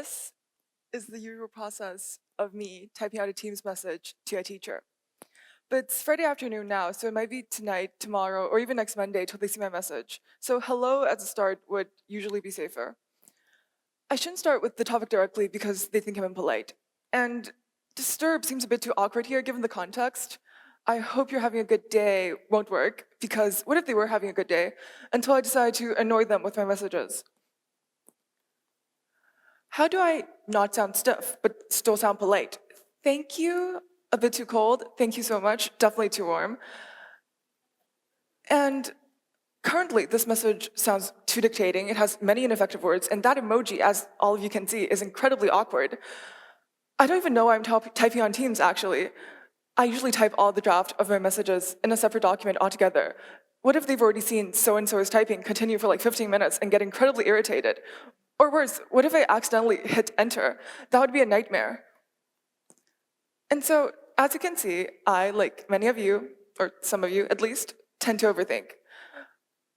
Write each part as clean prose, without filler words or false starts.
This is the usual process of me typing out a Teams message to a teacher. But it's Friday afternoon now, so it might be tonight, tomorrow, or even next Monday till they see my message. So hello at the start would usually be safer. I shouldn't start with the topic directly because they think I'm impolite. And disturb seems a bit too awkward here given the context. I hope you're having a good day won't work, because what if they were having a good day until I decide to annoy them with my messages? How do I not sound stiff, but still sound polite? Thank you, a bit too cold. Thank you so much, definitely too warm. And currently, this message sounds too dictating. It has many ineffective words, and that emoji, as all of you can see, is incredibly awkward. I don't even know why I'm typing on Teams, actually. I usually type all the draft of my messages in a separate document altogether. What if they've already seen so-and-so is typing continue for like 15 minutes and get incredibly irritated? Or worse, what if I accidentally hit enter? That would be a nightmare. And so, as you can see, I, like many of you, or some of you at least, tend to overthink.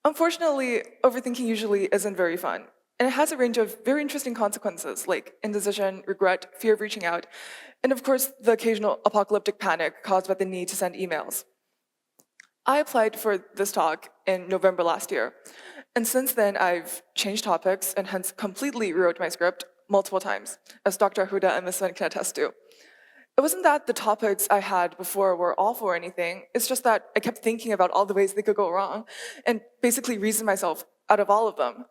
Unfortunately, overthinking usually isn't very fun, and it has a range of very interesting consequences, like indecision, regret, fear of reaching out, and of course, the occasional apocalyptic panic caused by the need to send emails. I applied for this talk in November last year, and since then I've changed topics and hence completely rewrote my script multiple times, as Dr. Ahuda and Ms. Sven can attest to. It wasn't that the topics I had before were awful or anything, it's just that I kept thinking about all the ways they could go wrong, and basically reasoned myself out of all of them.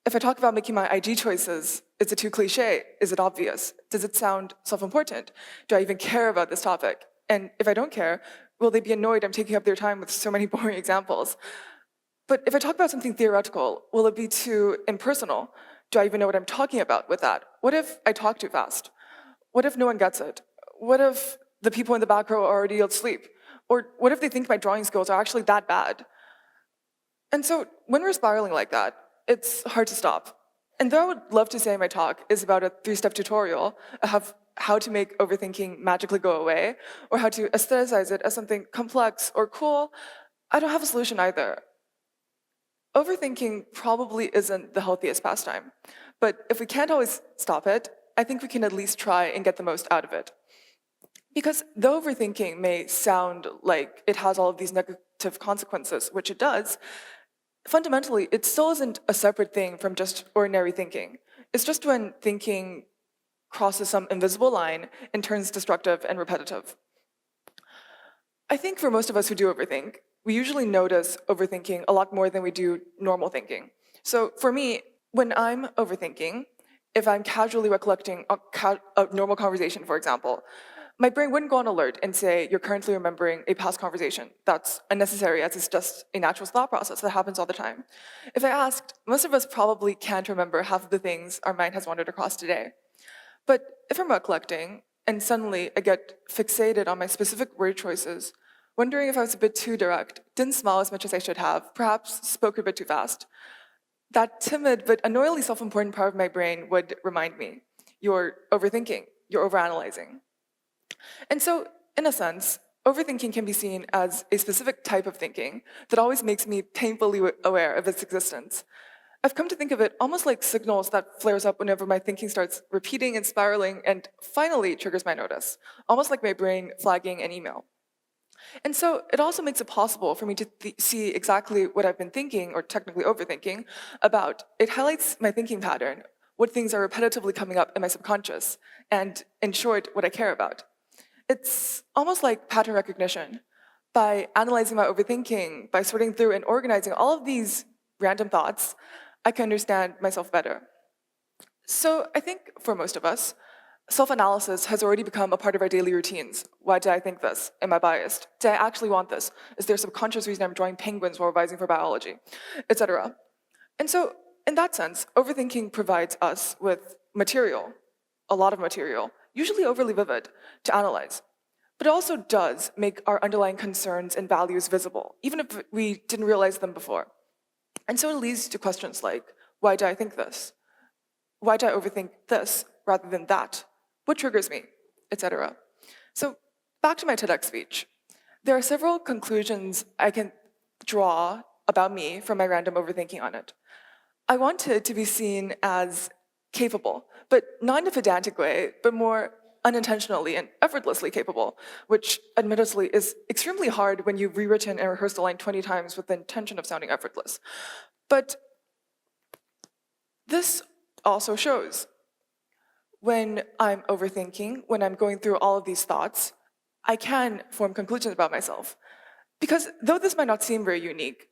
If I talk about making my IG choices, is it too cliche? Is it obvious? Does it sound self-important? Do I even care about this topic? And if I don't care, will they be annoyed I'm taking up their time with so many boring examples? But if I talk about something theoretical, will it be too impersonal? Do I even know what I'm talking about with that? What if I talk too fast? What if no one gets it? What if the people in the back row are already asleep? Or what if they think my drawing skills are actually that bad? And so when we're spiraling like that, it's hard to stop. And though I would love to say my talk is about a 3-step tutorial of how to make overthinking magically go away, or how to aestheticize it as something complex or cool, I don't have a solution either. Overthinking probably isn't the healthiest pastime, but if we can't always stop it, I think we can at least try and get the most out of it. Because though overthinking may sound like it has all of these negative consequences, which it does, fundamentally, it still isn't a separate thing from just ordinary thinking. It's just when thinking crosses some invisible line and turns destructive and repetitive. I think for most of us who do overthink, we usually notice overthinking a lot more than we do normal thinking. So for me, when I'm overthinking, if I'm casually recollecting a normal conversation, for example, my brain wouldn't go on alert and say, you're currently remembering a past conversation. That's unnecessary, as it's just a natural thought process that happens all the time. If I asked, most of us probably can't remember half of the things our mind has wandered across today. But if I'm recollecting, and suddenly I get fixated on my specific word choices, wondering if I was a bit too direct, didn't smile as much as I should have, perhaps spoke a bit too fast, that timid but annoyingly self-important part of my brain would remind me, you're overthinking, you're overanalyzing. And so, in a sense, overthinking can be seen as a specific type of thinking that always makes me painfully aware of its existence. I've come to think of it almost like signals that flares up whenever my thinking starts repeating and spiraling and finally triggers my notice, almost like my brain flagging an email. And so it also makes it possible for me to see exactly what I've been thinking, or technically overthinking, about. It highlights my thinking pattern, what things are repetitively coming up in my subconscious, and in short, what I care about. It's almost like pattern recognition. By analyzing my overthinking, by sorting through and organizing all of these random thoughts, I can understand myself better. So I think for most of us, self-analysis has already become a part of our daily routines. Why did I think this? Am I biased? Did I actually want this? Is there a subconscious reason I'm drawing penguins while revising for biology? Etc. And so, in that sense, overthinking provides us with material, a lot of material, usually overly vivid, to analyze. But it also does make our underlying concerns and values visible, even if we didn't realize them before. And so it leads to questions like, why do I think this? Why do I overthink this rather than that? What triggers me? Etc. So back to my TEDx speech. There are several conclusions I can draw about me from my random overthinking on it. I want it to be seen as capable, but not in a pedantic way, but more unintentionally and effortlessly capable, which admittedly is extremely hard when you've rewritten and rehearsed the line 20 times with the intention of sounding effortless. But this also shows when I'm overthinking, when I'm going through all of these thoughts, I can form conclusions about myself. Because though this might not seem very unique,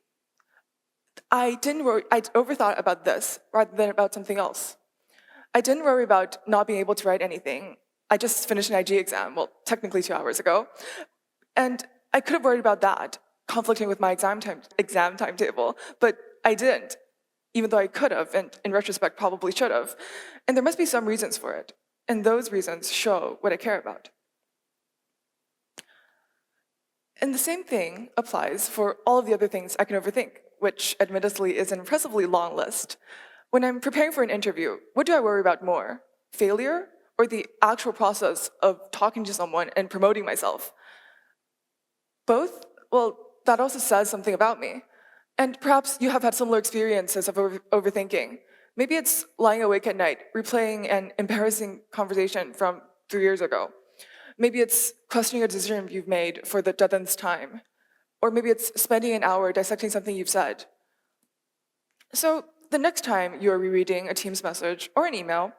I overthought about this rather than about something else. I didn't worry about not being able to write anything. I just finished an IG exam, well, technically 2 hours ago. And I could have worried about that, conflicting with my exam timetable, but I didn't, even though I could have, and in retrospect probably should have. And there must be some reasons for it. And those reasons show what I care about. And the same thing applies for all of the other things I can overthink, which admittedly is an impressively long list. When I'm preparing for an interview, what do I worry about more? Failure or the actual process of talking to someone and promoting myself? Both? Well, that also says something about me. And perhaps you have had similar experiences of overthinking. Maybe it's lying awake at night, replaying an embarrassing conversation from 3 years ago. Maybe it's questioning a decision you've made for the dozenth time. Or maybe it's spending an hour dissecting something you've said. So the next time you're rereading a Teams message or an email,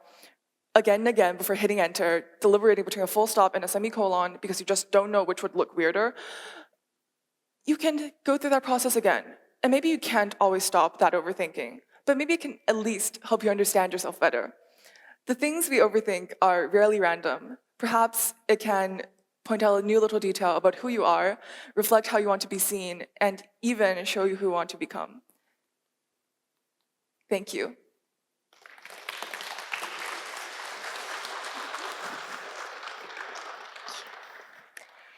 again and again before hitting enter, deliberating between a full stop and a semicolon because you just don't know which would look weirder, you can go through that process again. And maybe you can't always stop that overthinking, but maybe it can at least help you understand yourself better. The things we overthink are rarely random. Perhaps it can point out a new little detail about who you are, reflect how you want to be seen, and even show you who you want to become. Thank you.